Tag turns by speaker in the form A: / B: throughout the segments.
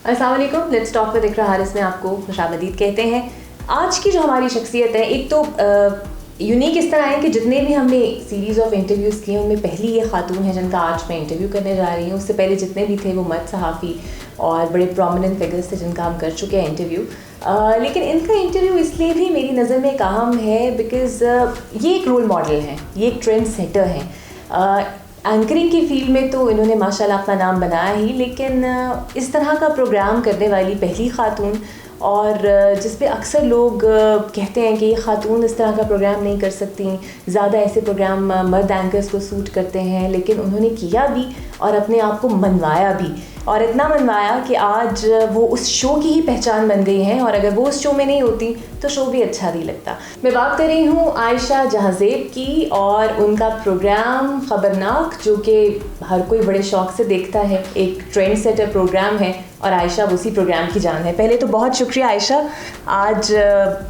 A: السلام علیکم. Let's talk with اقرا حارث میں آپ کو خوش آمدید کہتے ہیں. آج کی جو ہماری شخصیت ہے, ایک تو یونیک اس طرح ہے کہ جتنے بھی ہم نے سیریز آف انٹرویوز کیے ان میں پہلی یہ خاتون ہے جن کا آج میں انٹرویو کرنے جا رہی ہوں. اس سے پہلے جتنے بھی تھے وہ مرد صحافی اور بڑے پرومیننٹ فگرس تھے جن کا ہم کر چکے ہیں انٹرویو. لیکن ان کا انٹرویو اس لیے بھی میری نظر میں ایک اہم ہے بیکاز یہ ایک رول ماڈل ہیں, یہ ایک ٹرینڈ سیٹر ہیں. اینکرنگ کی فیلڈ میں تو انہوں نے ماشاء اللہ اپنا نام بنایا ہی, لیکن اس طرح کا پروگرام کرنے والی پہلی خاتون, اور جس پہ اکثر لوگ کہتے ہیں کہ یہ خاتون اس طرح کا پروگرام نہیں کر سکتی, زیادہ ایسے پروگرام مرد اینکرز کو سوٹ کرتے ہیں, لیکن انہوں نے کیا بھی اور اپنے آپ کو منوایا بھی, اور اتنا منوایا کہ آج وہ اس شو کی ہی پہچان بن گئی ہیں, اور اگر وہ اس شو میں نہیں ہوتی تو شو بھی اچھا نہیں لگتا. میں بات کر رہی ہوں عائشہ جہازیب کی اور ان کا پروگرام خبرناک, جو کہ ہر کوئی بڑے شوق سے دیکھتا ہے, ایک ٹرینڈ سیٹر پروگرام ہے اور عائشہ اسی پروگرام کی جان ہے. پہلے تو بہت شکریہ عائشہ آج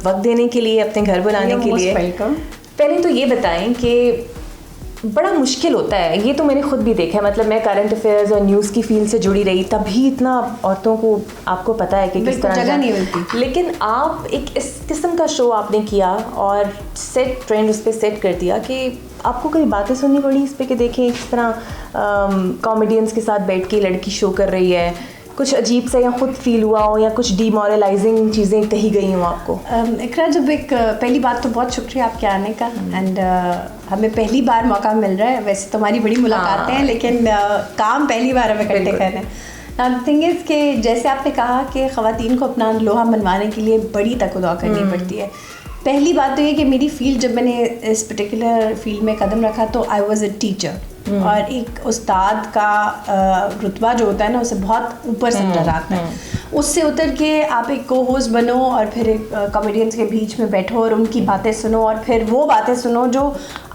A: وقت دینے کے لیے, اپنے گھر بلانے کے لیے. پہلے تو یہ بتائیں کہ بڑا مشکل ہوتا ہے, یہ تو میں نے خود بھی دیکھا ہے, مطلب میں کرنٹ افیئرز اور نیوز کی فیلڈ سے جڑی رہی تبھی اتنا عورتوں کو آپ کو پتہ ہے کہ کس طرح
B: جگہ نہیں ملتی,
A: لیکن آپ ایک اس قسم کا شو آپ نے کیا اور سیٹ ٹرینڈ اس پہ سیٹ کر دیا کہ آپ کو کئی باتیں سننی پڑی اس پہ کہ دیکھیں کس طرح کامیڈینس کے ساتھ بیٹھ کے لڑکی شو کر رہی ہے, کچھ عجیب سا یا خود فیل ہوا ہو یا کچھ ڈی مورلائزنگ چیزیں کہی گئی ہوں آپ کو؟
B: اقرا, جب ایک پہلی بات تو بہت شکریہ آپ کے آنے کا, اینڈ ہمیں پہلی بار موقع مل رہا ہے. ویسے تو ہماری بڑی ملاقاتیں ہیں لیکن کام پہلی بار ہمیں اکٹھے کرنا ہے. تھنگ از کہ جیسے آپ نے کہا کہ خواتین کو اپنا لوہا منوانے کے لیے بڑی تک و دو کرنی پڑتی ہے. پہلی بات تو یہ کہ میری فیلڈ, جب میں نے اس پرٹیکولر فیلڈ میں قدم رکھا تو آئی واز اے ٹیچر, اور ایک استاد کا رتبہ جو ہوتا ہے نا اسے بہت اوپر سمجھا جاتا ہے. اس سے اتر کے آپ ایک کو ہوسٹ بنو اور پھر ایک کامیڈینس کے بیچ میں بیٹھو اور ان کی باتیں سنو, اور پھر وہ باتیں سنو جو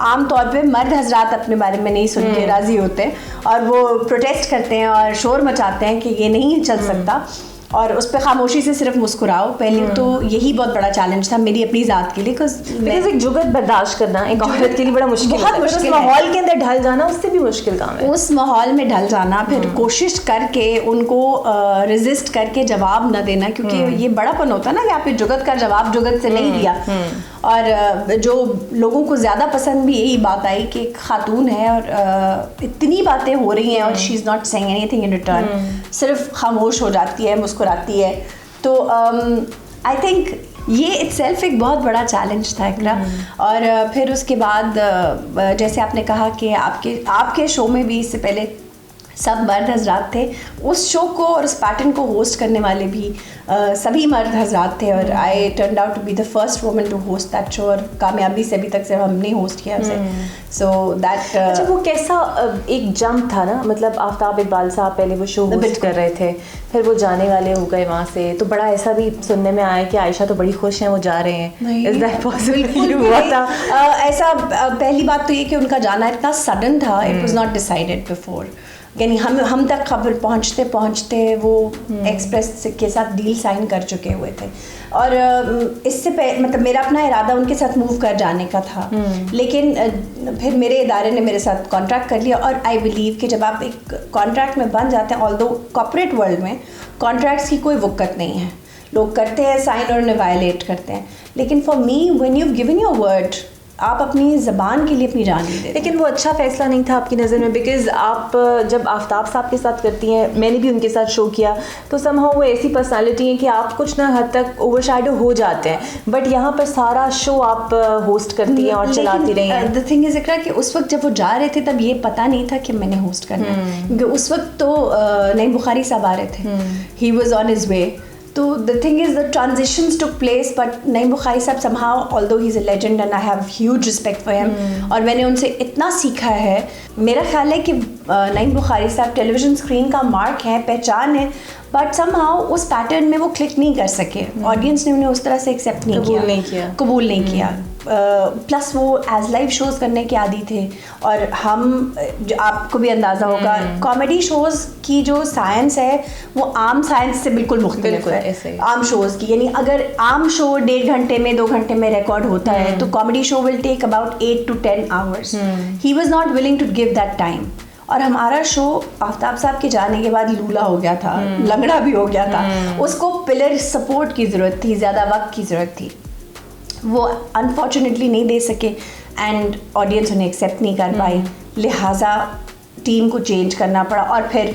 B: عام طور پہ مرد حضرات اپنے بارے میں نہیں سن کے راضی ہوتے اور وہ پروٹیسٹ کرتے ہیں اور شور مچاتے ہیں کہ یہ نہیں چل سکتا, اور اس پہ خاموشی سے صرف مسکراؤ. پہلے تو یہی بہت بڑا چیلنج تھا میری اپنی ذات کے لیے,
A: ایک جگت برداشت کرنا ایک عورت کے لیے بڑا مشکل,
B: بہت مشکل.
A: ماحول کے اندر ڈھل جانا اس سے بھی مشکل کام ہے.
B: اس ماحول میں ڈھل جانا, پھر کوشش کر کے ان کو ریزسٹ کر کے جواب نہ دینا, کیونکہ یہ بڑا پن ہوتا ہے نا کہ آپ نے جگت کا جواب جگت سے نہیں دیا. اور جو لوگوں کو زیادہ پسند بھی یہی بات آئی کہ ایک خاتون ہے اور اتنی باتیں ہو رہی ہیں اور she is not seeing anything in return, صرف خاموش ہو جاتی ہے, مسکراتی ہے. تو آئی تھنک یہ اٹ سیلف ایک بہت بڑا چیلنج تھا اقرا. اور پھر اس کے بعد جیسے آپ نے کہا کہ آپ کے شو میں بھی اس سے پہلے سب مرد حضرات تھے, اس شو کو اور اس پیٹرن کو ہوسٹ کرنے والے بھی سبھی مرد حضرات تھے, اور I turned out to be the first woman to host that show, اور کامیابی سے ابھی تک سے ہم نے ہوسٹ کیا اسے. سو دیٹ
A: اچھا, وہ کیسا ایک جمپ تھا نا, مطلب آفتاب اقبال صاحب پہلے وہ شو ہوسٹ کر رہے تھے, پھر وہ جانے والے ہو گئے وہاں سے, تو بڑا ایسا بھی سننے میں آیا کہ عائشہ تو بڑی خوش ہیں وہ جا رہے ہیں. از دیٹ پاسبل ہوا تھا
B: ایسا؟ پہلی بات تو یہ کہ ان کا جانا اتنا سڈن تھا, it was not decided before, یعنی ہم تک خبر پہنچتے پہنچتے وہ ایکسپریس کے ساتھ ڈیل سائن کر چکے ہوئے تھے. اور اس سے مطلب میرا اپنا ارادہ ان کے ساتھ موو کر جانے کا تھا, لیکن پھر میرے ادارے نے میرے ساتھ کانٹریکٹ کر لیا. اور آئی بلیو کہ جب آپ ایک کانٹریکٹ میں بن جاتے ہیں, آلدو کارپوریٹ ورلڈ میں کانٹریکٹس کی کوئی وقت نہیں ہے, لوگ کرتے ہیں سائن اور انہیں وائلیٹ کرتے ہیں, لیکن for me when you given your word آپ اپنی زبان کے لیے اپنی جان نہیں دیتے.
A: لیکن وہ اچھا فیصلہ نہیں تھا آپ کی نظر میں, بیکاز آپ جب آفتاب صاحب کے ساتھ کرتی ہیں, میں نے بھی ان کے ساتھ شو کیا, تو سم ہاؤ وہ ایسی پرسنالٹی ہیں کہ آپ کچھ نہ حد تک اوور شیڈو ہو جاتے ہیں, بٹ یہاں پر سارا شو آپ ہوسٹ کرتی ہیں اور چلاتی رہی ہیں.
B: دا تھنگ از اقرا کہ اس وقت جب وہ جا رہے تھے تب یہ پتہ نہیں تھا کہ میں نے ہوسٹ کرنا ہے, کیونکہ اس وقت تو نعیم بخاری صاحب آ رہے تھے, he was on his way. تو the thing is the transitions took place, but نعیم بخاری صاحب somehow, although he's a legend and I have huge respect for him, اور میں نے ان سے اتنا سیکھا ہے. میرا خیال ہے کہ نعیم بخاری صاحب ٹیلی ویژن اسکرین کا مارک ہے, پہچان ہے, بٹ somehow اس پیٹرن میں وہ کلک نہیں کر سکے, آڈینس نے انہیں اس طرح سے ایکسیپٹ قبول نہیں کیا. پلس وہ ایز لائیو شوز کرنے کے عادی تھے, اور ہم آپ کو بھی اندازہ ہوگا کامیڈی شوز کی جو سائنس ہے وہ عام سائنس سے بالکل مختلف ہے عام شوز کی. یعنی اگر عام شو 1.5 گھنٹے میں 2 گھنٹے میں ریکارڈ ہوتا ہے تو comedy show will take about 8 to 10 hours. He was not willing to give that time. اور ہمارا شو آفتاب صاحب کے جانے کے بعد لولا ہو گیا تھا, لنگڑا بھی ہو گیا تھا. اس کو پلر سپورٹ کی ضرورت تھی, زیادہ وقت کی ضرورت تھی, وہ انفارچونیٹلی نہیں دے سکے اینڈ آڈینس انہیں ایکسیپٹ نہیں کر پائی, لہٰذا ٹیم کو چینج کرنا پڑا اور پھر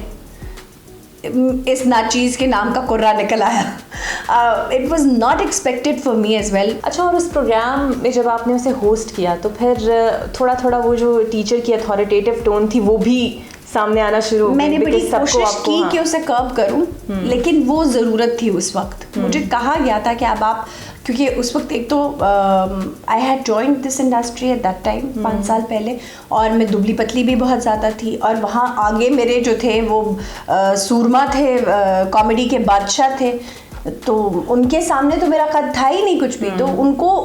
B: اس ناچیز کے نام کا قرہ نکل آیا. It was not expected for me as well.
A: اچھا, اور اس پروگرام میں جب آپ نے اسے ہوسٹ کیا تو پھر تھوڑا تھوڑا وہ جو ٹیچر کی اتھارٹیٹیو ٹون تھی وہ بھی سامنے آنا شروع ہو گئی.
B: میں نے بڑی کوشش کی کہ اسے کرب کروں, لیکن وہ ضرورت تھی اس وقت. مجھے کہا گیا تھا کہ اب آپ, کیونکہ اس وقت ایک تو I had joined this industry at that time 5 سال پہلے, اور میں دبلی پتلی بھی بہت زیادہ تھی, اور وہاں آگے میرے جو تھے وہ سورما تھے, کامیڈی کے بادشاہ تھے, تو ان کے سامنے تو میرا قد تھا ہی نہیں کچھ بھی. تو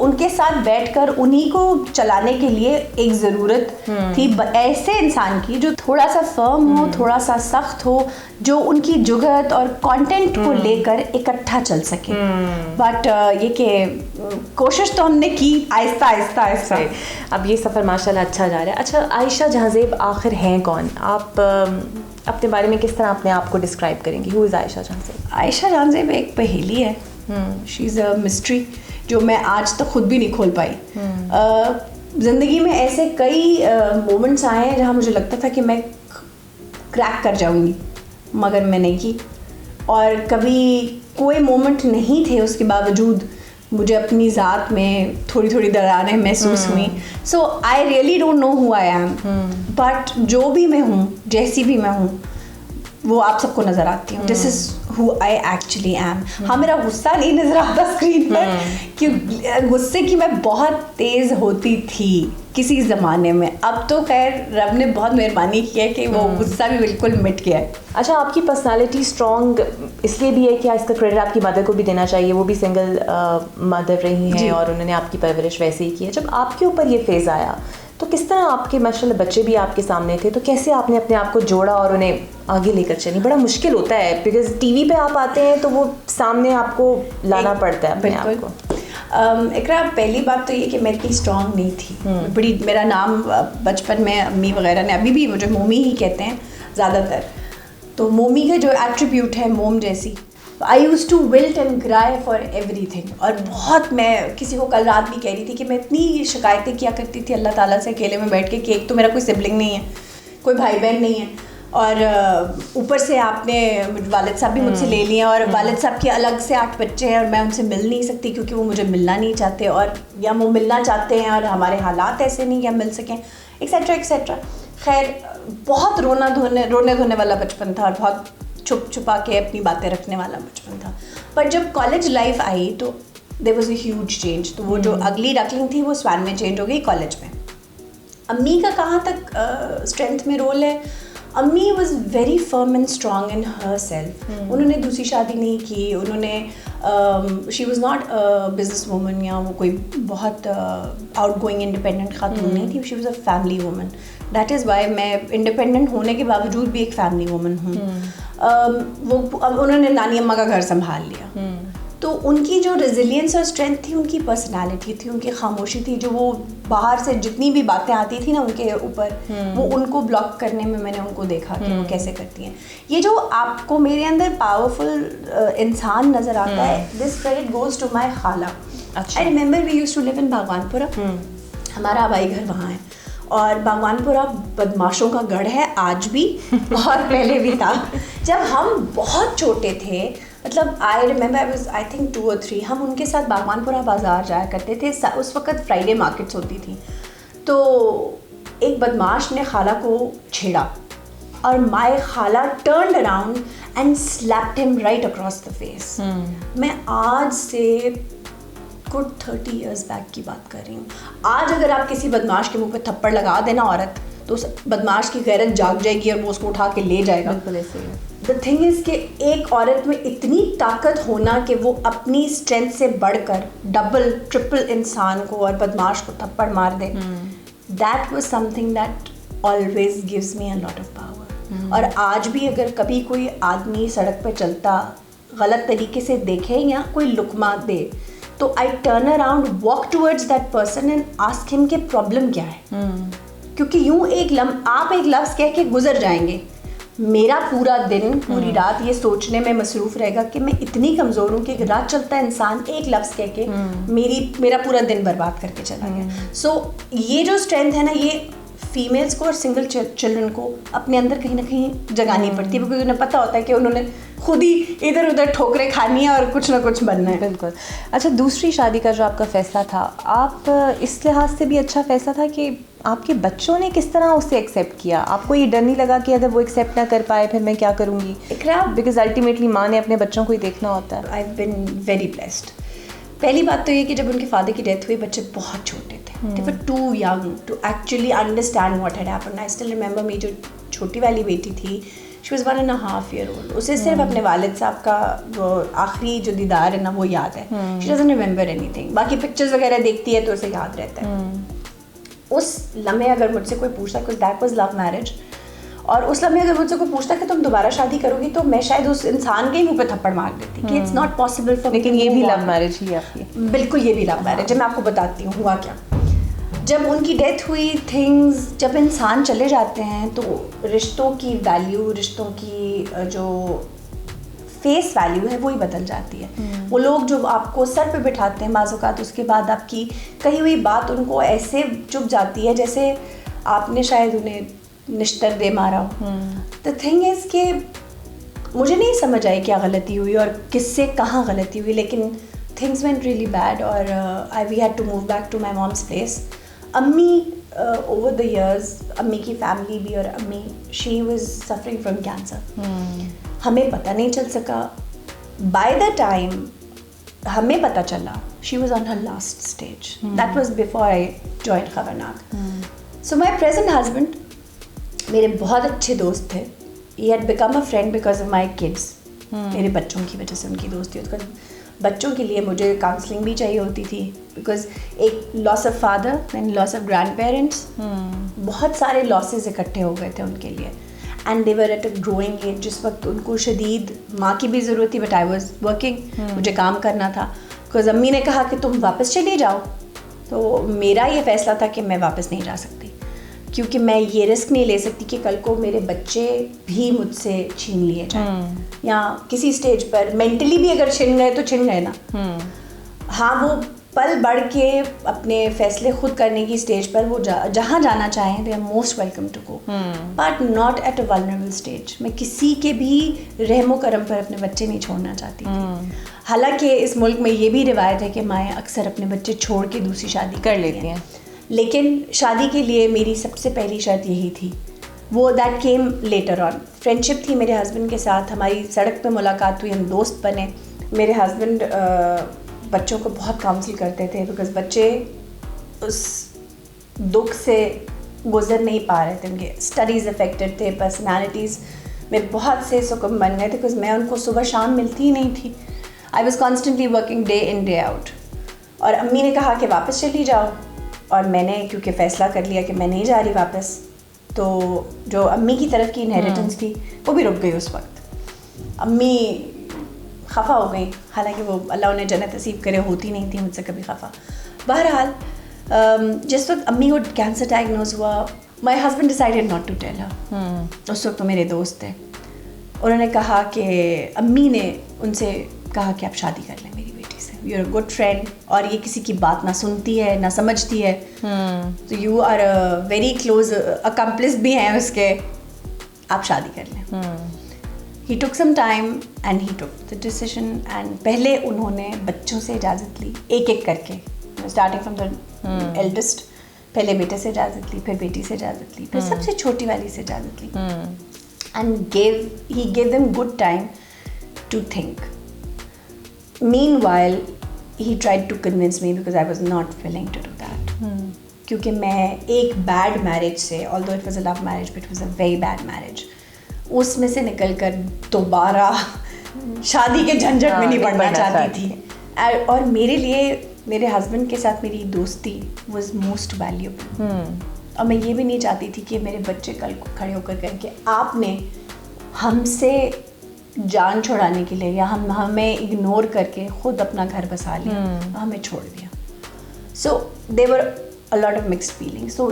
B: ان کے ساتھ بیٹھ کر انہی کو چلانے کے لیے ایک ضرورت تھی ایسے انسان کی جو تھوڑا سا فرم ہو, تھوڑا سا سخت ہو, جو ان کی جگت اور کانٹینٹ کو لے کر اکٹھا چل سکے. بٹ یہ کہ کوشش تو ہم نے کی آہستہ آہستہ آہستہ.
A: اب یہ سفر ماشاء اللہ اچھا جا رہا ہے. اچھا, عائشہ جہانزیب آخر ہیں کون؟ آپ اپنے بارے میں کس طرح اپنے آپ کو ڈسکرائب کریں گی؟ ہو از عائشہ جہانزیب؟
B: عائشہ جہانزیب ایک پہیلی ہے, شی از اے مسٹری جو میں آج تک خود بھی نہیں کھول پائی. زندگی میں ایسے کئی مومنٹس آئے ہیں جہاں مجھے لگتا تھا کہ میں کریک کر جاؤں گی, مگر میں نہیں کی. اور کبھی کوئی مومنٹ نہیں تھے اس کے باوجود مجھے اپنی ذات میں تھوڑی تھوڑی دراریں محسوس ہوئیں. So I really don't know who I am, but جو بھی میں ہوں, جیسی بھی میں ہوں, وہ آپ سب کو نظر آتی ہوں. دس از ہو آئی ایکچولی ایم. ہاں, میرا غصہ نہیں نظر آتا اسکرین پر, کہ غصے کی میں بہت تیز ہوتی تھی کسی زمانے میں. اب تو خیر رب نے بہت مہربانی کی ہے کہ وہ غصہ بھی بالکل مٹ گیا ہے.
A: اچھا, آپ کی پرسنالٹی اسٹرانگ اس لیے بھی ہے کہ اس کا کریڈٹ آپ کی مدر کو بھی دینا چاہیے, وہ بھی سنگل مدر رہی ہیں اور انہوں نے آپ کی پرورش ویسے ہی کی ہے. جب آپ کے اوپر یہ فیز آیا تو کس طرح آپ کے ماشاء اللہ بچے بھی آپ کے سامنے تھے, تو کیسے آپ نے اپنے آپ کو جوڑا اور انہیں آگے لے کر چلی؟ بڑا مشکل ہوتا ہے بیکاز ٹی وی پہ آپ آتے ہیں تو وہ سامنے آپ کو لانا پڑتا ہے اپنے آپ کو.
B: اقرا, پہلی بات تو یہ کہ میں اتنی اسٹرانگ نہیں تھی. بڑی, میرا نام بچپن میں امی وغیرہ نے, ابھی بھی مجھے مومی ہی کہتے ہیں زیادہ تر. تو مومی کا جو ایٹریبیوٹ ہے موم جیسی, I used to wilt and cry for everything. اور بہت, میں کسی کو کل رات بھی کہہ رہی تھی کہ میں اتنی شکایتیں کیا کرتی تھی اللہ تعالیٰ سے اکیلے میں بیٹھ کے کہ ایک تو میرا کوئی سبلنگ نہیں ہے, کوئی بھائی بہن نہیں ہے, اور اوپر سے آپ نے والد صاحب بھی مجھ سے لے لیے, اور والد صاحب کے الگ سے 8 بچے ہیں اور میں ان سے مل نہیں سکتی کیونکہ وہ مجھے ملنا نہیں چاہتے, اور یا وہ ملنا چاہتے ہیں اور ہمارے حالات ایسے نہیں کہ ہم مل سکیں, ایکسیٹرا ایکسیٹرا. خیر, بہت رونے دھونے والا بچپن تھا, اور بہت چھپ چھپا کے اپنی باتیں رکھنے والا بچپن تھا. پر جب کالج لائف آئی تو there was a huge change. تو وہ جو اگلی ڈکلنگ تھی وہ سوان میں چینج ہو گئی کالج میں. امی کا کہاں تک اسٹرینتھ میں رول ہے, امی was very firm and strong in her self. انہوں نے دوسری شادی نہیں کی, انہوں نے she was not business woman یا وہ کوئی بہت آؤٹ گوئنگ انڈیپینڈنٹ خاتون نہیں تھی. She was a family woman. That is why میں انڈیپینڈنٹ ہونے کے باوجود بھی ایک فیملی وومن ہوں. وہ انہوں نے نانی اماں کا گھر سنبھال لیا. تو ان کی جو ریزیلینس اور اسٹرینتھ تھی, ان کی پرسنالٹی تھی, ان کی خاموشی تھی, جو وہ باہر سے جتنی بھی باتیں آتی تھیں نا ان کے اوپر, وہ ان کو بلاک کرنے میں نے ان کو دیکھا کہ وہ کیسے کرتی ہیں. یہ جو آپ کو میرے اندر پاورفل انسان نظر آتا ہے, this credit goes to my خالہ. I remember we used to live in Bhagwanpura. ہمارا آبائی گھر وہاں ہے, اور بھگوان پورہ بدماشوں کا گڑھ ہے آج بھی, اور پہلے بھی تھا. جب ہم بہت چھوٹے تھے, مطلب I remember I think 2 or 3, ہم ان کے ساتھ بھگوان پورہ بازار جایا کرتے تھے. اس وقت فرائیڈے مارکیٹس ہوتی تھیں. تو ایک بدماش نے خالہ کو چھیڑا, اور مائی خالہ ٹرنڈ اراؤنڈ اینڈ سلیپڈ ہم رائٹ اکراس دا فیس. میں آج سے گڈ 30 years بیک کی بات کر رہی ہوں. آج اگر آپ کسی بدماش کے منہ پہ تھپڑ لگا دینا عورت, تو اس بدماش کی غیرت جاگ جائے گی اور وہ اس کو اٹھا کے لے جائے گا.
A: بالکل ایسے ہی.
B: دا تھنگ از کہ ایک عورت میں اتنی طاقت ہونا کہ وہ اپنی اسٹرینتھ سے بڑھ کر ڈبل ٹرپل انسان کو اور بدماش کو تھپڑ مار دے, that was something that always gives me a lot of power. اور آج بھی اگر کبھی کوئی آدمی سڑک پہ چلتا غلط طریقے سے دیکھے یا کوئی لقمہ دے, تو I turn around, walk towards that person and ask ہم کہ پرابلم کیا ہے. کیونکہ یوں آپ ایک لفظ کہہ کے گزر جائیں گے, میرا پورا دن پوری رات یہ سوچنے میں مصروف رہے گا کہ میں اتنی کمزور ہوں کہ رات چلتا ہے انسان ایک لفظ کہہ کے میرا پورا دن برباد کر کے چلا گیا. سو یہ جو اسٹرینتھ ہے نا, یہ فیمیلس کو اور سنگل چلڈرن کو اپنے اندر کہیں نہ کہیں جگانی پڑتی ہے, کیونکہ انہیں پتہ ہوتا ہے کہ انہوں نے خود ہی ادھر ادھر ٹھوکریں کھانی ہے اور کچھ نہ کچھ بننا ہے.
A: بالکل. اچھا, دوسری شادی کا جو آپ کا فیصلہ تھا, آپ اس لحاظ سے بھی اچھا فیصلہ تھا کہ آپ کے بچوں نے کس طرح اسے ایکسیپٹ کیا؟ آپ کو یہ ڈر نہیں لگا کہ اگر وہ ایکسیپٹ نہ کر پائے پھر میں کیا کروں گی؟ بیکاز الٹیمیٹلی ماں نے اپنے بچوں کو ہی دیکھنا ہوتا ہے.
B: I have been very blessed. پہلی بات تو یہ کہ جب ان کے فادر کی ڈیتھ ہوئی بچے بہت چھوٹے تھے. They were too young to actually understand what had happened. I still remember میری جو چھوٹی والی بیٹی تھی, she was 1.5 years old. اسے صرف اپنے والد صاحب کا وہ آخری جو دیدار ہے نا وہ یاد ہے. She doesn't remember anything. باقی پکچرز وغیرہ دیکھتی ہے تو اسے یاد رہتا ہے. اس لمحے اگر مجھ سے کوئی پوچھتا, because that was love marriage, اور اس لمحے اگر مجھ سے کوئی پوچھتا کہ تم دوبارہ شادی کرو گی تو میں شاید اس انسان کے ہی منہ پہ تھپڑ مار دیتی کہ اٹس ناٹ پاسبل فار.
A: لیکن یہ بھی لو میرج ہی آپ کی.
B: بالکل یہ بھی لو میرج ہے. میں آپ کو بتاتی ہوں ہوا کیا. جب ان کی ڈیتھ ہوئی, تھنگز جب انسان چلے جاتے ہیں تو رشتوں کی ویلیو, رشتوں کی جو فیس ویلیو ہے وہی بدل جاتی ہے. وہ لوگ جو آپ کو سر پہ بٹھاتے ہیں بعض اوقات اس کے بعد آپ کی کہی ہوئی بات ان کو ایسے چبھ جاتی ہے جیسے آپ نے شاید انہیں نشتر دے مارا ہو. دا تھنگ از کہ مجھے نہیں سمجھ آئی کیا غلطی ہوئی اور کس سے کہاں غلطی ہوئی, لیکن تھنگس وینٹ ریئلی بیڈ اور we had to move back to my mom's place. امی اوور دا ایئرز, امی کی فیملی بھی, اور امی she was suffering from cancer. ہمیں پتہ نہیں چل سکا. بائی دا ٹائم ہمیں پتہ چلا she was on her last stage. That was before I join Khabarnaak. So my present husband میرے بہت اچھے دوست تھے. He had become a friend because of my kids. میرے بچوں کی وجہ سے ان کی دوستی ہوتی. بچوں کے لیے مجھے کاؤنسلنگ بھی چاہیے ہوتی تھی بیکاز ایک loss of father and loss of grandparents, بہت سارے لاسز اکٹھے ہو گئے تھے ان کے لیے. And they were at a growing age, جس وقت ان کو شدید ماں کی بھی ضرورت تھی. بٹ آئی واز ورکنگ, مجھے کام کرنا تھا. بیکاز امی نے کہا کہ تم واپس چلی جاؤ, تو میرا یہ فیصلہ تھا کہ میں واپس نہیں جا سکتی, کیونکہ میں یہ رسک نہیں لے سکتی کہ کل کو میرے بچے بھی مجھ سے چھین لیے جائیں, یا کسی اسٹیج پر مینٹلی بھی اگر چھن گئے تو چھن گئے نا. ہاں وہ پل بڑھ کے اپنے فیصلے خود کرنے کی اسٹیج پر وہ جہاں جانا چاہیں they are most welcome to go, but not at a vulnerable stage. میں کسی کے بھی رحم و کرم پر اپنے بچے نہیں چھوڑنا چاہتی تھی. حالانکہ اس ملک میں یہ بھی روایت ہے کہ مائیں اکثر اپنے بچے چھوڑ کے دوسری شادی کر لیتی ہیں, لیکن شادی کے لیے میری سب سے پہلی شرط یہی تھی. وہ that came later on. Friendship تھی میرے ہسبینڈ کے ساتھ, ہماری سڑک پہ ملاقات ہوئی, ہم دوست بنے. میرے ہسبینڈ بچوں کو بہت کاؤنسل کرتے تھے بیکاز بچے اس دکھ سے گزر نہیں پا رہے تھے. ان کے اسٹڈیز افیکٹڈ تھے, پرسنالٹیز میں بہت سے سکم بن گئے تھے بیکاز میں ان کو صبح شام ملتی ہی نہیں تھی. I was constantly working day in day out. اور امی نے کہا کہ واپس چلی جاؤ, اور میں نے کیونکہ فیصلہ کر لیا کہ میں نہیں جا رہی واپس, تو جو امی کی طرف کی انہیریٹنس تھی وہ بھی رک گئی. اس وقت امی خفا ہو گئی, حالانکہ وہ اللہ انہیں جنت نصیب کرے ہوتی نہیں تھی مجھ سے کبھی خفا. بہرحال جس وقت امی کو کینسر ڈائگنوز ہوا, my husband decided not to tell her. اس وقت تو میرے دوست تھے, انہوں نے کہا کہ امی نے ان سے کہا کہ آپ شادی کر لیں میری بیٹی سے, you are a good friend, اور یہ کسی کی بات نہ سنتی ہے نہ سمجھتی ہے, تو you are very close accomplice بھی ہیں اس کے, آپ شادی کر لیں. He took some time and he took the decision, and پہلے انہوں نے بچوں سے اجازت لی ایک ایک کر کے, starting from the eldest. پہلے بیٹے سے اجازت لی, پھر بیٹی سے اجازت لی, پھر سب سے چھوٹی والی سے اجازت لی, and he gave them good time to think. Meanwhile he tried to convince me because I was not willing to do that. کیونکہ میں ایک bad marriage سے, although it was a love marriage but it was a very bad marriage, اس میں سے نکل کر دوبارہ شادی کے جھنجھٹ میں نہیں پڑنا چاہتی تھی. اور میرے لیے میرے ہسبینڈ کے ساتھ میری دوستی واز موسٹ ویلیوبل. اور میں یہ بھی نہیں چاہتی تھی کہ میرے بچے کل کو کھڑے ہو کر کہیں کہ آپ نے ہم سے جان چھڑانے کے لیے یا ہمیں اگنور کر کے خود اپنا گھر بسا لیا, ہمیں چھوڑ دیا. سو دے ور a lot of mixed feelings. So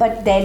B: But then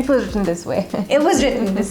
A: It was written this way.
B: It was written this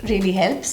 B: really helps,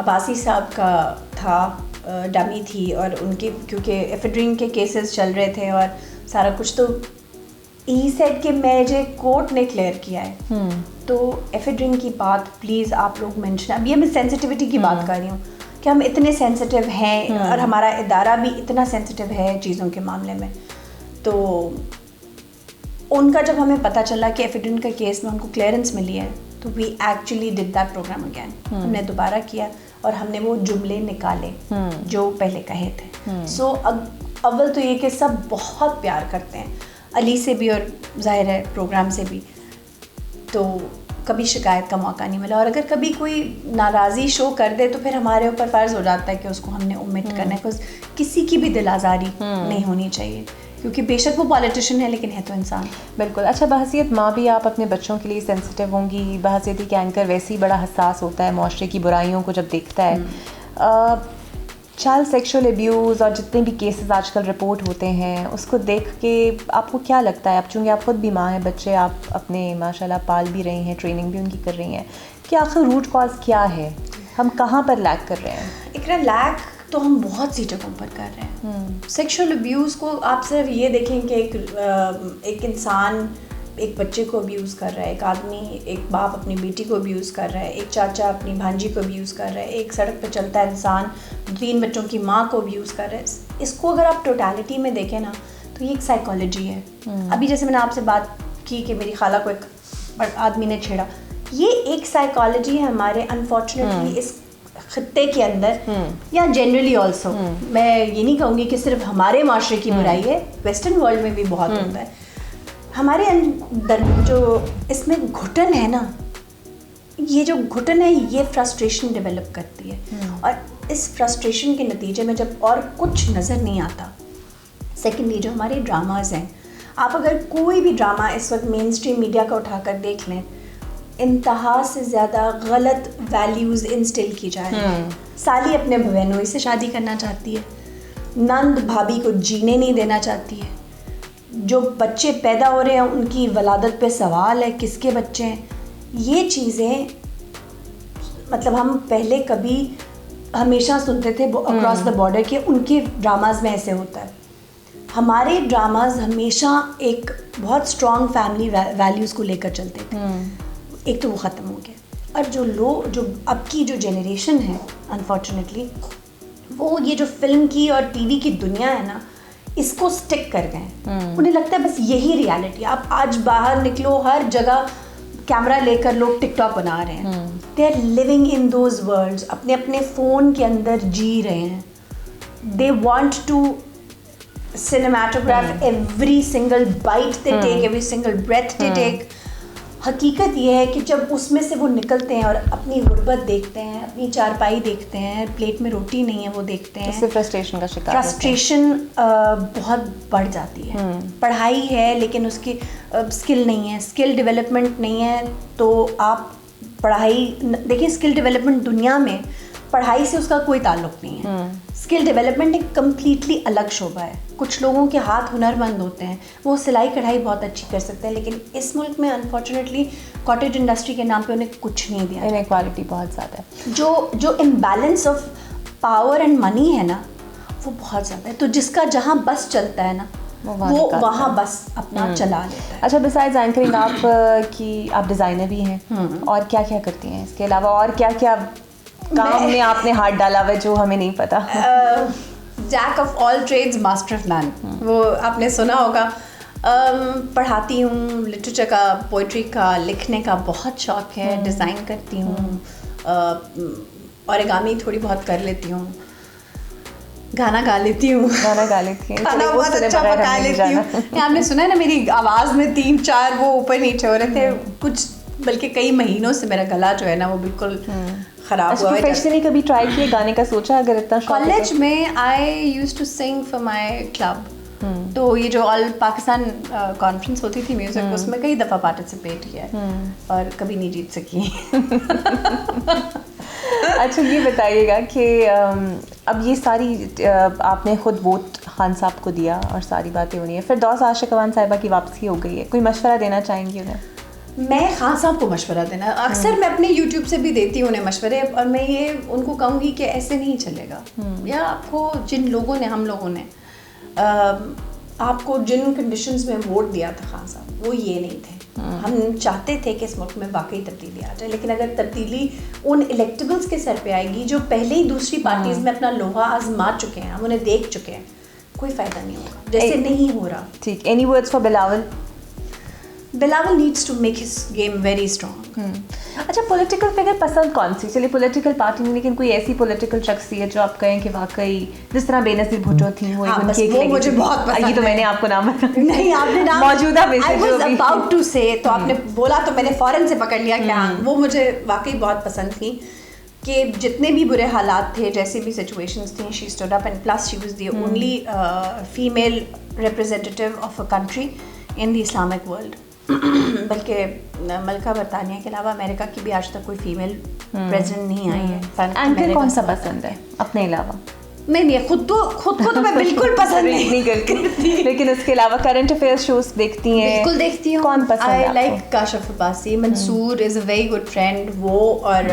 B: Abbasi صاحب کا تھا, ڈمی تھی, اور ان کی کیونکہ ایفیڈرین کے کیسز چل رہے تھے اور سارا کچھ, تو ہی سیڈ کہ مجھے کورٹ نے کلیئر کیا ہے, تو ایفیڈرین کی بات پلیز آپ لوگ مینشن, ابھی میں سینسٹیوٹی کی بات کر رہی ہوں کہ ہم اتنے سینسٹیو ہیں اور ہمارا ادارہ بھی اتنا سینسٹیو ہے چیزوں کے معاملے میں. تو ان کا جب ہمیں پتہ چلا کہ ایفیڈرین کا کیس میں ان کو کلیئرنس ملی ہے, تو we actually did that program again. ہم نے دوبارہ کیا اور ہم نے وہ جملے نکالے جو پہلے کہے تھے. سو اول تو یہ کہ سب بہت پیار کرتے ہیں علی سے بھی اور ظاہر ہے پروگرام سے بھی, تو کبھی شکایت کا موقع نہیں ملا. اور اگر کبھی کوئی ناراضی شو کر دے تو پھر ہمارے اوپر فرض ہو جاتا ہے کہ اس کو ہم نے اومٹ کرنا ہے, بکاز کسی کی بھی دل آزاری نہیں ہونی چاہیے, کیونکہ بے شک وہ پالیٹیشین ہے لیکن ہے تو انسان.
A: بالکل. اچھا, بحیثیت ماں بھی آپ اپنے بچوں کے لیے سینسٹیو ہوں گی, بحیثیت کہ اینکر ویسے ہی بڑا حساس ہوتا ہے معاشرے کی برائیوں کو جب دیکھتا ہے. چائلڈ سیکشول ابیوز اور جتنے بھی کیسز آج کل رپورٹ ہوتے ہیں اس کو دیکھ کے آپ کو کیا لگتا ہے, آپ چونکہ آپ خود بھی ماں ہیں, بچے آپ اپنے ماشاء اللہ پال بھی رہی ہیں, ٹریننگ بھی ان کی کر رہی ہیں, کہ آخر روٹ کاز کیا ہے, ہم کہاں پر لیک کر رہے ہیں؟
B: اقرا, لیک تو ہم بہت سی جگہوں پر کر رہے ہیں. سیکشول ابیوز کو آپ صرف یہ دیکھیں کہ ایک انسان ایک بچے کو ابیوز کر رہا ہے, ایک آدمی, ایک باپ اپنی بیٹی کو ابیوز کر رہا ہے, ایک چاچا اپنی بھانجی کو ابیوز کر رہا ہے, ایک سڑک پہ چلتا انسان 3 بچوں کی ماں کو ابیوز کر رہا ہے. اس کو اگر آپ ٹوٹیلٹی میں دیکھیں نا تو یہ ایک سائیکالوجی ہے. ابھی جیسے میں نے آپ سے بات کی کہ میری خالہ کو ایک آدمی نے چھیڑا, یہ ایک سائیکالوجی ہے ہمارے انفارچونیٹلی اس خطے کے اندر, یا جنرلی آلسو. میں یہ نہیں کہوں گی کہ صرف ہمارے معاشرے کی برائی ہے, ویسٹرن ورلڈ میں بھی بہت ہوتا ہے. ہمارے اندر جو اس میں گھٹن ہے نا, یہ جو گھٹن ہے یہ فرسٹریشن ڈیولپ کرتی ہے, اور اس فرسٹریشن کے نتیجے میں جب اور کچھ نظر نہیں آتا. سیکنڈلی جو ہمارے ڈراماز ہیں, آپ اگر کوئی بھی ڈرامہ اس وقت مین اسٹریم میڈیا کا اٹھا کر دیکھ لیں, انتہا سے زیادہ غلط ویلیوز انسٹل کی جا رہی ہیں. سالی اپنے بہنوئی سے شادی کرنا چاہتی ہے, نند بھابھی کو جینے نہیں دینا چاہتی ہے, جو بچے پیدا ہو رہے ہیں ان کی ولادت پہ سوال ہے کس کے بچے ہیں. یہ چیزیں مطلب ہم پہلے کبھی ہمیشہ سنتے تھے اکراس دا بارڈر کہ ان کے ڈراماز میں ایسے ہوتا ہے. ہمارے ڈراماز ہمیشہ ایک بہت اسٹرانگ فیملی ویلیوز کو لے کر چلتے تھے. ایک تو وہ ختم ہو گیا, اور جو اب کی جو جنریشن ہے انفارچونیٹلی, وہ یہ جو فلم کی اور ٹی وی کی دنیا ہے نا, اس کو سٹک کر گئے ہیں. انہیں لگتا ہے بس یہی ریالٹی. آپ آج باہر نکلو, ہر جگہ کیمرہ لے کر لوگ ٹک ٹاک بنا رہے ہیں. They are living in those worlds, اپنے اپنے فون کے اندر جی رہے ہیں. They want to cinematograph every single bite they take, every single breath they take. حقیقت یہ ہے کہ جب اس میں سے وہ نکلتے ہیں اور اپنی غربت دیکھتے ہیں, اپنی چارپائی دیکھتے ہیں, پلیٹ میں روٹی نہیں ہے وہ دیکھتے ہیں,
A: فرسٹریشن کا شکار,
B: فرسٹریشن بہت بڑھ جاتی ہے. پڑھائی ہے لیکن اس کی اسکل نہیں ہے, اسکل ڈیولپمنٹ نہیں ہے. تو آپ پڑھائی دیکھیں, اسکل ڈیولپمنٹ دنیا میں پڑھائی سے اس کا کوئی تعلق نہیں ہے. اسکل ڈیولپمنٹ ایک کمپلیٹلی الگ شعبہ ہے. کچھ لوگوں کے ہاتھ ہنر مند ہوتے ہیں, وہ سلائی کڑھائی بہت اچھی کر سکتے ہیں, لیکن اس ملک میں انفارچونیٹلی کاٹیج انڈسٹری کے نام پہ انہیں کچھ نہیں دیا.
A: انیکوالٹی بہت زیادہ ہے.
B: جو imbalance of power and money ہے نا, وہ بہت زیادہ ہے. تو جس کا جہاں بس چلتا ہے نا, وہ وہاں بس اپنا چلا لیتا ہے.
A: اچھا, بسائڈز اینکرنگ آپ ڈیزائنر بھی ہیں, اور کیا کیا کرتی ہیں اس کے علاوہ, اور کیا کیا کام میں آپ نے ہاتھ ڈالا ہوا ہے جو ہمیں نہیں پتا؟
B: Jack of all trades master of non, وہ آپ نے سنا ہوگا. پڑھاتی ہوں, لٹریچر کا, پوئٹری کا, لکھنے کا بہت شوق ہے, ڈیزائن کرتی ہوں, اوریگامی تھوڑی بہت کر لیتی ہوں, گانا گا لیتی ہوں, کھانا بہت اچھا پکا لیتی ہوں. آپ نے سنا ہے نا میری آواز میں 3-4 وہ اوپر نیچے ہو رہے تھے کچھ, بلکہ کئی مہینوں سے میرا گلا جو ہے نا وہ بالکل خراب ہوا ہے.
A: پروفیشنلی کبھی ٹرائی کیے گانے کا, سوچا اگر اتنا شوق ہے؟
B: کالج میں I used to sing for my club. تو یہ جو آل پاکستان کانفرنس ہوتی تھی میوزک, اس میں کئی دفعہ پارٹیسپیٹ کیا ہے, اور کبھی نہیں جیت سکی.
A: اچھا, یہ بتائیے گا کہ اب یہ ساری آپ نے خود ووٹ خان صاحب کو دیا اور ساری باتیں ہو رہی ہیں, پھر فردوس عاشق اخوان صاحبہ کی واپسی ہو گئی ہے, کوئی مشورہ دینا چاہیں گی انہیں؟
B: میں خان صاحب کو مشورہ دینا, اکثر میں اپنے یوٹیوب سے بھی دیتی ہوں انہیں مشورے, اور میں یہ ان کو کہوں گی کہ ایسے نہیں چلے گا. یا آپ کو جن لوگوں نے, ہم لوگوں نے آپ کو جن کنڈیشنز میں ووٹ دیا تھا خان صاحب, وہ یہ نہیں تھے. ہم چاہتے تھے کہ اس ملک میں واقعی تبدیلی آ جائے, لیکن اگر تبدیلی ان الیکٹیبلس کے سر پہ آئے گی جو پہلے ہی دوسری پارٹیز میں اپنا لوہا آزما چکے ہیں, ہم انہیں دیکھ چکے ہیں, کوئی فائدہ نہیں ہوگا, جیسے نہیں ہو رہا.
A: ٹھیک, any words for Bilawal?
B: Bilawal needs to make his game very strong.
A: اچھا, پولیٹیکل فگر پسند کون سی؟ چلیے پولیٹیکل پارٹی نہیں, لیکن کوئی ایسی پولیٹیکل شخصیت جو آپ کہیں کہ واقعی جس طرح بے نظیر بھٹو تھیں, وہ
B: مجھے بہت پسند.
A: یہ تو میں نے آپ کو نام
B: نہیں, آپ نے نام
A: موجودہ میں سے جو بھی
B: اباؤٹ ٹو سے, تو آپ نے بولا تو میں نے فوراً سے پکڑ لیا کہ ہاں وہ مجھے واقعی بہت پسند تھیں. کہ جتنے بھی برے حالات تھے, جیسے بھی سچویشنز تھیں, she stood up, and plus she was the only female representative of a country in the Islamic world. بلکہ ملکہ برطانیہ کے علاوہ امریکہ کی بھی آج تک کوئی فیمیل پریزیڈنٹ نہیں آئی ہے.
A: اینکر کون سا پسند ہے اپنے علاوہ؟
B: نہیں, خود کو تو میں بالکل پسند نہیں کرتی,
A: لیکن اس کے علاوہ کرنٹ افیئر شوز دیکھتی ہیں؟
B: بالکل دیکھتی ہوں.
A: کون پسند ہے؟
B: I like Kashif Abbasi. Mansoor is a very good friend. وہ اور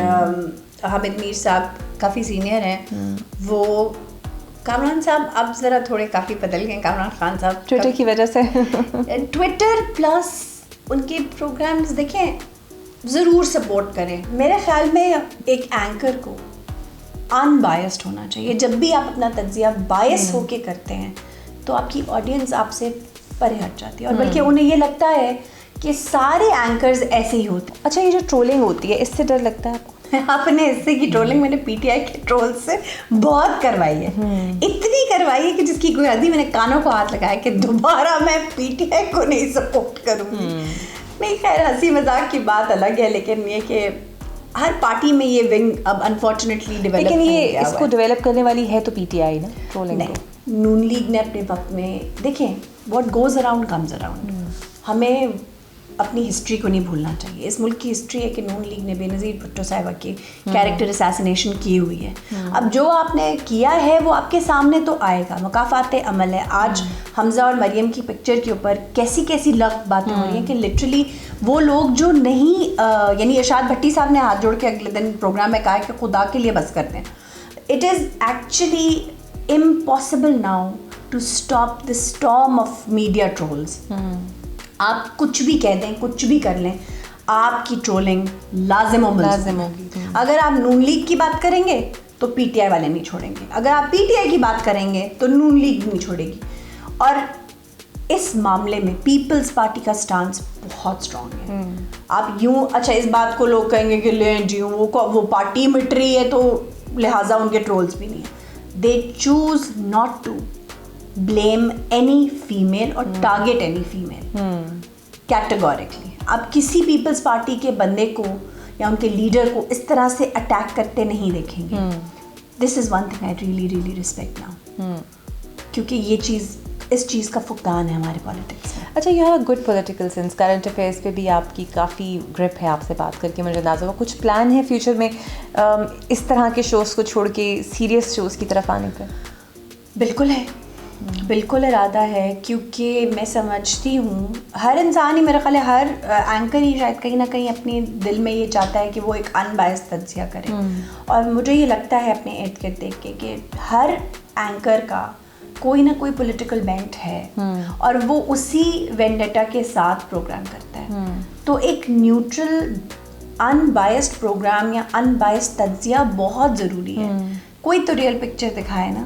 B: حامد میر صاحب کافی سینئر ہیں. وہ کامران صاحب اب ذرا تھوڑے کافی بدل گئے, کامران خان صاحب
A: ٹویٹر کی وجہ سے.
B: ٹویٹر پلس ان کے پروگرامز دیکھیں, ضرور سپورٹ کریں. میرے خیال میں ایک اینکر کو ان بائسڈ ہونا چاہیے. جب بھی آپ اپنا تجزیہ بائس ہو کے کرتے ہیں تو آپ کی آڈینس آپ سے پرے ہٹ جاتی ہے, اور بلکہ انہیں یہ لگتا ہے کہ سارے اینکرز ایسے ہی ہوتے ہیں.
A: اچھا, یہ جو ٹرولنگ ہوتی ہے, اس سے ڈر لگتا ہے آپ کو؟
B: اپنے حصے کی ٹرولنگ میں نے پی ٹی آئی کے ٹرول سے بہت کروائی ہے, اتنی کروائی ہے کہ جس کی کوئی حد نہیں. میں نے کانوں کو ہاتھ لگایا کہ دوبارہ میں پی ٹی آئی کو نہیں سپورٹ کروں گی. نہیں, خیر ہنسی مذاق کی بات الگ ہے, لیکن یہ کہ ہر پارٹی میں یہ ونگ اب انفارچونیٹلی ڈیولپ,
A: لیکن یہ اس کو ڈیولپ کرنے والی ہے تو پی ٹی آئی نا, ٹرولنگ
B: نہیں. نون لیگ نے اپنے وقت میں, دیکھیں what goes around comes around. ہمیں اپنی ہسٹری کو نہیں بھولنا چاہیے. اس ملک کی ہسٹری ہے کہ نون لیگ نے بے نظیر بھٹو صاحبہ کی کیریکٹر اسیسینیشن کی ہوئی ہے. اب جو آپ نے کیا ہے وہ آپ کے سامنے تو آئے گا, مکافات عمل ہے. آج حمزہ اور مریم کی پکچر کے اوپر کیسی کیسی لغو باتیں ہو رہی ہیں کہ لٹرلی وہ لوگ جو نہیں, یعنی ارشاد بھٹی صاحب نے ہاتھ جوڑ کے اگلے دن پروگرام میں کہا کہ خدا کے لیے بس کر دیں. It is actually impossible now to stop the storm of media trolls. آپ کچھ بھی کہہ دیں, کچھ بھی کر لیں, آپ کی ٹرولنگ لازم ہوگی. اگر آپ نون لیگ کی بات کریں گے تو پی ٹی آئی والے نہیں چھوڑیں گے, اگر آپ پی ٹی آئی کی بات کریں گے تو نون لیگ نہیں چھوڑے گی. اور اس معاملے میں پیپلز پارٹی کا سٹانس بہت اسٹرانگ ہے. آپ یوں, اچھا اس بات کو لوگ کہیں گے کہ لیں جی وہ پارٹی مٹ رہی ہے تو لہٰذا ان کے ٹرولز بھی نہیں ہیں. They choose not to blame any female or target any female categorically. آپ کسی پیپلز پارٹی کے بندے کو یا ان کے لیڈر کو اس طرح سے اٹیک کرتے نہیں دیکھیں گے. This is one thing I really really respect now, کیونکہ یہ چیز, اس چیز کا فقدان ہے ہمارے پالیٹکس میں.
A: اچھا, you have good political sense. Current affairs پہ بھی آپ کی کافی گرپ ہے. آپ سے بات کر کے مجھے اندازہ ہوا کچھ پلان ہے فیوچر میں اس طرح کے شوز کو چھوڑ کے سیریس شوز کی طرف آنے کا؟
B: بالکل ہے, بالکل ارادہ ہے, کیونکہ میں سمجھتی ہوں ہر انسان ہی, میرا خیال ہے ہر اینکر ہی شاید کہیں نہ کہیں اپنے دل میں یہ چاہتا ہے کہ وہ ایک ان بائس تجزیہ کرے. اور مجھے یہ لگتا ہے اپنے ارد گرد دیکھ کے کہ ہر اینکر کا کوئی نہ کوئی پولیٹیکل بینٹ ہے, اور وہ اسی وینڈیٹا کے ساتھ پروگرام کرتا ہے. تو ایک نیوٹرل ان بائسڈ پروگرام یا ان بائسڈ تجزیہ بہت ضروری ہے. کوئی تو ریئل پکچر دکھائے نا.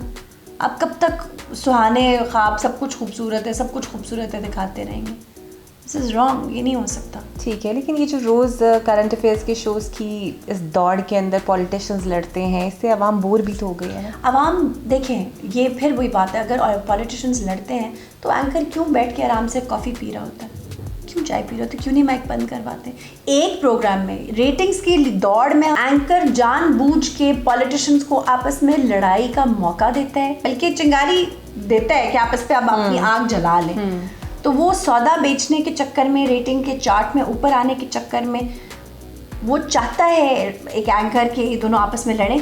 B: آپ کب تک سہانے خواب سب کچھ خوبصورت ہے, سب کچھ خوبصورت ہے دکھاتے رہیں گے؟ دس از رانگ, یہ نہیں ہو سکتا.
A: ٹھیک ہے, لیکن یہ جو روز کرنٹ افیئرس کے شوز کی اس دوڑ کے اندر پولیٹیشینز لڑتے ہیں, اس سے عوام بور بھی تو ہو گئی ہے نا. عوام
B: دیکھیں, یہ پھر وہی بات ہے, اگر پولیٹیشینز لڑتے ہیں تو اینکر کیوں بیٹھ کے آرام سے کافی پی رہا ہوتا ہے, کیوں چائے پی رہے ہوتے, کیوں نہیں مائک بند کرواتے؟ ایک پروگرام میں ریٹنگز کی دوڑ میں اینکر جان بوجھ کے پولیٹیشینز کو آپس میں لڑائی کا موقع دیتا ہے, بلکہ چنگاری دیتا ہے کہ آپس پہ آپ اپنی آنکھ جلا لیں. تو وہ سودا بیچنے کے چکر میں, ریٹنگ کے چارٹ میں اوپر آنے کے چکر میں وہ چاہتا ہے ایک اینکر کے یہ دونوں آپس میں لڑیں,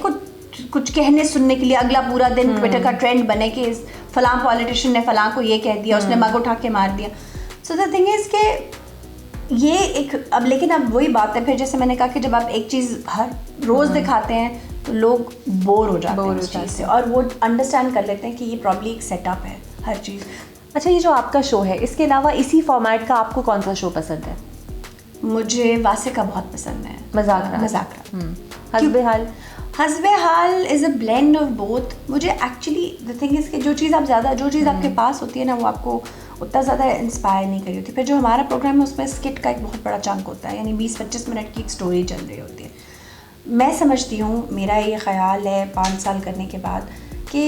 B: کچھ کہنے سننے کے لیے. اگلا پورا دن ٹویٹر کا ٹرینڈ بنے کہ فلاں پولیٹیشین نے فلاں کو یہ کہہ دیا, اس نے مگ اٹھا کے مار دیا. سو دا تھنگ از کہ یہ ایک اب لیکن اب وہی بات ہے پھر جیسے میں نے کہا کہ جب آپ ایک چیز ہر روز دکھاتے ہیں تو لوگ بور ہو جاتے ہیں اس چیز سے, اور وہ انڈرسٹینڈ کر لیتے ہیں کہ یہ پرابلی ایک سیٹ اپ ہے ہر چیز.
A: اچھا, یہ جو آپ کا شو ہے اس کے علاوہ اسی فارمیٹ کا آپ کو کون سا شو پسند ہے؟
B: مجھے واسع کا بہت پسند ہے,
A: مذاکرہ. حسب حال
B: حسب حال از اے بلینڈ آف بوتھ. مجھے ایکچولی دا تھنگ از کہ جو چیز آپ کے پاس ہوتی ہے نا وہ آپ کو اتنا زیادہ انسپائر نہیں کری ہوتی. پھر جو ہمارا پروگرام ہے اس میں اسکٹ کا ایک بہت بڑا چنک ہوتا ہے, یعنی 20-25 منٹ کی ایک اسٹوری چل رہی ہوتی ہے. میں سمجھتی ہوں, میرا یہ خیال ہے 5 سال کرنے کے بعد, کہ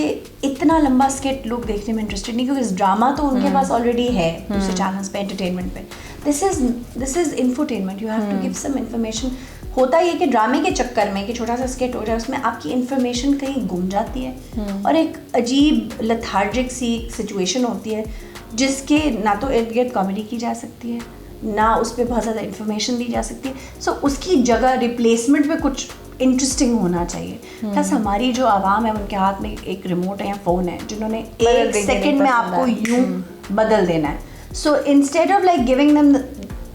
B: اتنا لمبا اسکٹ لوگ دیکھنے میں انٹرسٹڈ نہیں, کیونکہ ڈرامہ تو ان کے پاس آلریڈی ہے دوسرے چینلس پہ انٹرٹینمنٹ پہ. This is infotainment, you have to give some information. ہوتا یہ کہ ڈرامے کے چکر میں کہ چھوٹا سا اسکٹ ہو جائے اس میں آپ کی انفارمیشن کہیں گم جاتی ہے, اور ایک عجیب لتھارجک سی سچویشن ہوتی ہے جس کے نہ تو ارد گرد کامیڈی کی جا سکتی ہے نہ اس پہ بہت زیادہ انفارمیشن دی جا سکتی ہے. سو اس کی جگہ ریپلیسمنٹ پہ کچھ انٹرسٹنگ ہونا چاہیے. پلس ہماری جو عوام ہے ان کے ہاتھ میں ایک ریموٹ ہے یا فون ہے جنہوں نے 1 سیکنڈ میں آپ کو یوں بدل دینا ہے. So instead of like giving them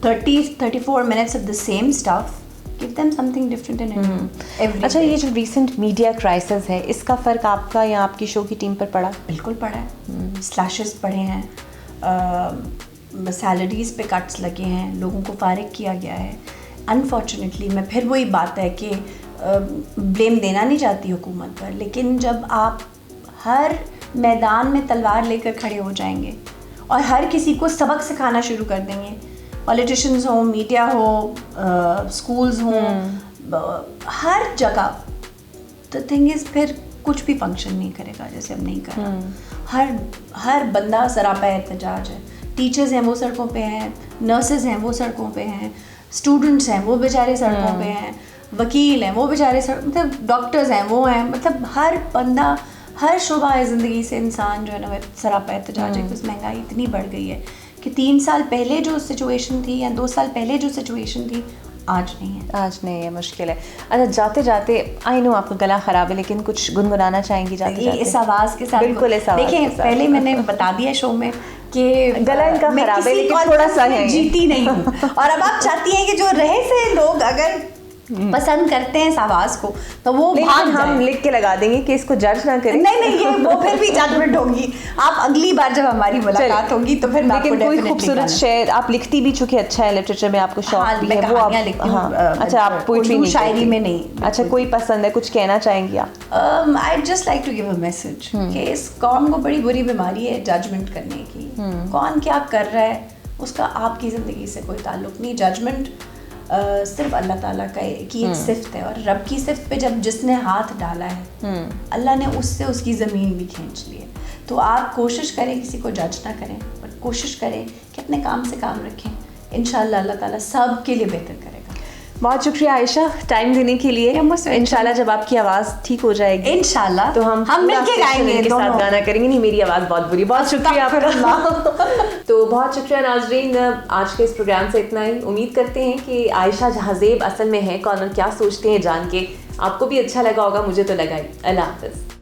B: 30-34 minutes of the same stuff, give them something different in every.
A: اچھا, یہ جو ریسنٹ میڈیا کرائسس ہے اس کا فرق آپ کا یا آپ کی شو کی ٹیم پر پڑا؟
B: بالکل پڑا ہے. سلیشز پڑے ہیں, سیلریز پہ کٹس لگے ہیں, لوگوں کو فارغ کیا گیا ہے. انفارچونیٹلی میں پھر وہی بات ہے کہ بلیم دینا نہیں چاہتی حکومت پر, لیکن جب آپ ہر میدان میں تلوار لے کر کھڑے ہو جائیں گے اور ہر کسی کو سبق سکھانا شروع کر دیں گے, پولیٹیشنز ہوں, میڈیا ہو, اسکولز ہوں, ہر جگہ, تو تھنگ از پھر کچھ بھی فنکشن نہیں کرے گا جیسے اب نہیں کر رہا. ہر بندہ سراپا احتجاج ہے. ٹیچرز ہیں وہ سڑکوں پہ ہیں, نرسز ہیں وہ سڑکوں پہ ہیں, اسٹوڈنٹس ہیں وہ بیچارے سڑکوں پہ ہیں, وکیل ہیں وہ بیچارے مطلب ڈاکٹرز ہیں وہ ہیں, مطلب ہر بندہ ہر شعبہ زندگی سے انسان جو ہے نا سراپا احتجاج ہے. بس مہنگائی اتنی بڑھ گئی ہے کہ 3 سال پہلے جو سچویشن تھی یا 2 سال پہلے جو سچویشن تھی آج نہیں ہے, مشکل ہے. اچھا,
A: جاتے جاتے آئی نو آپ کا گلا خراب ہے لیکن کچھ گنگنانا چاہیں گی جاتے جاتے؟
B: اس آواز کے ساتھ
A: بالکل اس آواز.
B: دیکھیں پہلے میں نے بتا دیا شو میں کہ
A: گلا ان کا خراب ہے لیکن تھوڑا سا
B: جیتی نہیں ہوں, اور اب آپ چاہتی ہیں کہ جو رہے سے لوگ اگر پسند کرتے ہیں اس آواز کو تو وہ
A: ہم لکھ کے لگا دیں گے کہ اس کو جج نہ کریں.
B: نہیں یہ وہ پھر بھی ججمنٹ ہوگی. آپ اگلی بار جب ہماری ملاقات ہوگی تو پھر
A: لیکن کوئی خوبصورت شعر آپ لکھتی بھی چونکہ اچھا ہے, لٹریچر میں آپ کو شوق بھی ہے, وہ آپ
B: اچھا آپ پوئٹری نہیں, شاعری میں نہیں.
A: اچھا, کوئی پسند ہے, کچھ کہنا چاہیں گی آپ؟
B: I just like to give a message کہ اس قوم کو بڑی بری بیماری ہے ججمنٹ کرنے کی. کون کیا کر رہا ہے اس کا آپ کی زندگی سے کوئی تعلق نہیں. ججمنٹ صرف اللہ تعالیٰ کی ایک صفت ہے, اور رب کی صفت پہ جب جس نے ہاتھ ڈالا ہے اللہ نے اس سے اس کی زمین بھی کھینچ لی ہے. تو آپ کوشش کریں کسی کو جج نہ کریں, پر کوشش کریں کہ اپنے کام سے کام رکھیں. انشاءاللہ اللہ تعالیٰ سب کے لیے بہتر کرے گا.
A: بہت شکریہ عائشہ ٹائم دینے کے لیے. انشاءاللہ جب آپ کی آواز ٹھیک ہو جائے گی
B: انشاءاللہ
A: تو ہم
B: مل کے گائیں گے,
A: ساتھ گانا کریں گے. نہیں میری آواز بہت بری. بہت شکریہ آپ کا. تو بہت شکریہ ناظرین, آج کے اس پروگرام سے اتنا ہی. امید کرتے ہیں کہ عائشہ جہازیب اصل میں ہے کون اور کیا سوچتے ہیں جان کے آپ کو بھی اچھا لگا ہوگا, مجھے تو لگا ہی. اللہ حافظ.